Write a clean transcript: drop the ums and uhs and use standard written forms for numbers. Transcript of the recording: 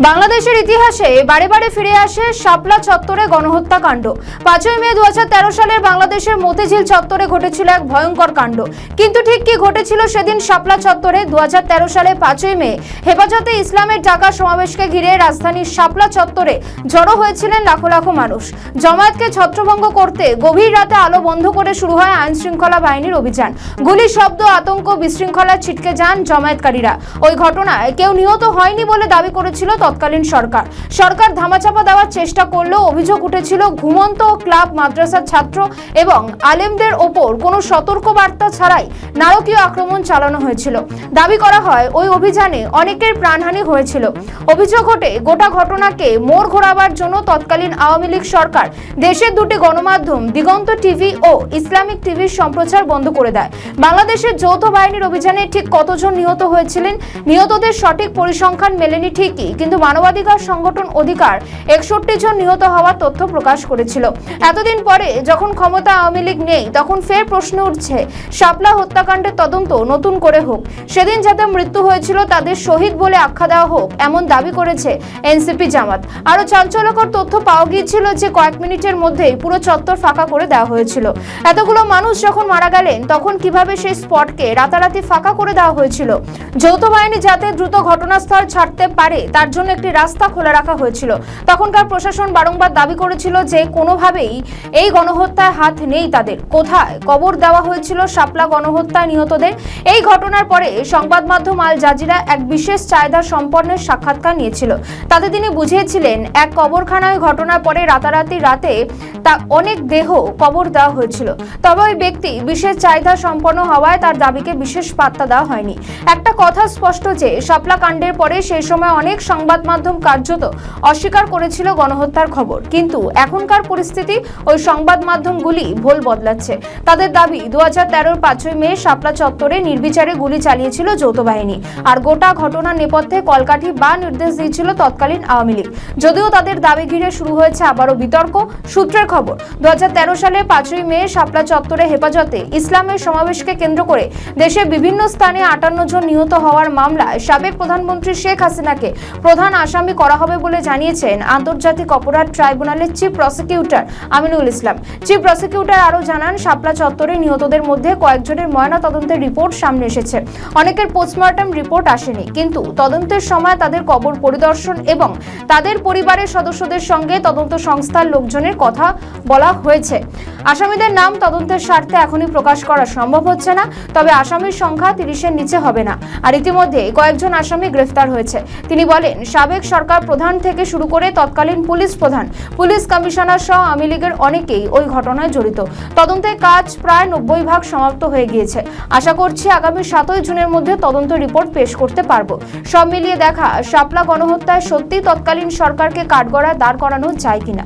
বাংলাদেশের ইতিহাসে বারে বারে ফিরে আসে শাপলা চত্বরে গণহত্যা কাণ্ড। 5ই মে 2013 সালের বাংলাদেশের মতিঝিল চত্বরে ঘটেছিল এক ভয়ঙ্কর কাণ্ড। কিন্তু ঠিক কি ঘটেছিল সেদিন শাপলা চত্বরে? 2013 সালে 5ই মে হেফাজতে ইসলামের ডাকা সমাবেশকে ঘিরে রাজধানীর শাপলা চত্বরে জড়ো হয়েছিলেন লাখো লাখো মানুষ। জামায়াতকে ছত্রভঙ্গ করতে গভীর রাতে আলো বন্ধ করে শুরু হয় আইন শৃঙ্খলা বাহিনীর অভিযান। গুলি, শব্দ, আতঙ্ক, বিশৃঙ্খলা ছিটকে যান জামায়াতকারীরা। ওই ঘটনায় কেউ নিহত হয়নি বলে দাবি করেছিল তৎকালীন সরকার। সরকার ধামাচাপা দেওয়ার চেষ্টা করলেও অভিযোগ উঠেছিল ঘুমন্ত ক্লাব, মাদ্রাসার ছাত্র এবং আলেমদের ওপর কোনো সতর্ক বার্তা ছাড়াই নারকীয় আক্রমণ চালানো হয়েছিল। দাবি করা হয় ওই অভিযানে অনেকের প্রাণহানি হয়েছিল। অভিযোগ ওঠে গোটা ঘটনাকে মোড় ঘোরাবার জন্য তৎকালীন আওয়ামী লীগ সরকার দেশের দুটি গণমাধ্যম দিগন্ত টিভি ও ইসলামিক টিভির সম্প্রচার বন্ধ করে দেয়। বাংলাদেশের যৌথ বাহিনীর অভিযানে ঠিক কতজন নিহত হয়েছিলেন, নিহতদের সঠিক পরিসংখ্যান মেলেনি ঠিকই, কিন্তু মানবাধিকার সংগঠন অধিকার 61 জন নিহত হওয়ার তথ্য প্রকাশ করেছিল। এতদিন পরে যখন ক্ষমতা আওয়ামী লীগ নেই, তখন ফের প্রশ্ন উঠছে শাপলা হত্যাকাণ্ডের তদন্ত নতুন করে হোক। সেদিন যাদের মৃত্যু হয়েছিল তাদের শহীদ বলে আখ্যা দেওয়া হোক, এমন দাবি করেছে এনসিপি জামাত। আরো চাঞ্চল্যকর তথ্য পাওয়া গিয়েছিল যে কয়েক মিনিটের মধ্যেই পুরো চত্বর ফাঁকা করে দেওয়া হয়েছিল। এতগুলো মানুষ যখন মারা গেলেন তখন কিভাবে সেই স্পটকে রাতারাতি ফাঁকা করে দেওয়া হয়েছিল? যৌথ বাহিনী যাতে দ্রুত ঘটনাস্থল ছাড়তে পারে তার জন্য একটি রাস্তা খোলা রাখা হয়েছিল। তখনকার প্রশাসন বারংবার দাবি করেছিল যে কোনোভাবেই এই গণহত্যায় হাত নেই তাদের। কোথায় কবর দেওয়া হয়েছিল শাপলা গণহত্যায় নিহতদের? এই ঘটনার পরে সংবাদ মাধ্যম আল জাজিরা এক বিশেষ চাহিদা সম্পন্নের সাক্ষাৎকার নিয়েছিল। তাতে তিনি বুঝিয়েছিলেন এক কবরখানায় ঘটনার পরে রাতারাতি রাতে তা অনেক দেহ কবর দেওয়া হয়েছিল। তবে ওই ব্যক্তি বিশেষ চাহিদা সম্পন্ন হওয়ায় তার দাবিকে বিশেষ পাত্তা দেওয়া হয়নি। একটা কথা স্পষ্ট যে শাপলা কাণ্ডের পরে সেই সময় অনেক সংবাদ মাধ্যম কার্যত অস্বীকার করেছিল গণহত্যার খবর। কিন্তু এখনকার পরিস্থিতি ওই সংবাদ মাধ্যমগুলি ভুল বদলাচ্ছে। তাদের দাবি 2013 5ই মে শাপলা চত্বরে নির্বিচারে গুলি চালিয়েছিল যৌথ বাহিনী, আর গোটা ঘটনার নেপথ্যে কলকাঠি বা নির্দেশ দিয়েছিল তৎকালীন আওয়ামী লীগ। যদিও তাদের দাবি ঘিরে শুরু হয়েছে আবারও বিতর্ক। সূত্রের খবর, 2013 সালে 5ই মে শাপলা চত্বরে হেফাজতে ইসলামের সমাবেশকে কেন্দ্র করে দেশের বিভিন্ন স্থানে 58 জন নিহত হওয়ার মামলায় সাবেক প্রধানমন্ত্রী শেখ হাসিনাকে প্রধান আসামি করা হবে বলে জানিয়েছেন আন্তর্জাতিক অপরাধ ট্রাইব্যুনালের chief prosecutor Aminul Islam. Chief prosecutor আরও জানান, শাপলা চত্বরে নিহতদের মধ্যে কয়েকজনের ময়না তদন্তের রিপোর্ট সামনে এসেছে। অনেকের পোস্টমর্টম রিপোর্ট আসেনি, কিন্তু তদন্তের সময় তাদের কবর পরিদর্শন এবং তাদের পরিবারের সদস্যদের সঙ্গে তদন্ত সংস্থার লোকজনের কথা বলা হয়েছে। আসামিদের নাম তদন্তের স্বার্থে এখনই প্রকাশ করা সম্ভব হচ্ছে না, তবে আসামির সংখ্যা 30-এর নিচে হবে না। আর ইতিমধ্যে কয়েকজন আসামি গ্রেফতার হয়েছে। তিনি বলেন, সাবেক সরকার প্রধান থেকে শুরু করে তৎকালীন পুলিশ প্রধান, পুলিশ কমিশনার সহ আওয়ামী লীগের অনেকেই ওই ঘটনায় জড়িত। তদন্তের কাজ প্রায় 90% সমাপ্ত হয়ে গিয়েছে। আশা করছি আগামী 7ই জুনের মধ্যে তদন্ত রিপোর্ট পেশ করতে পারবো। সব মিলিয়ে দেখা শাপলা গণহত্যায় সত্যি তৎকালীন সরকারকে কাঠগড়ায় দাঁড় করানো যায় কিনা।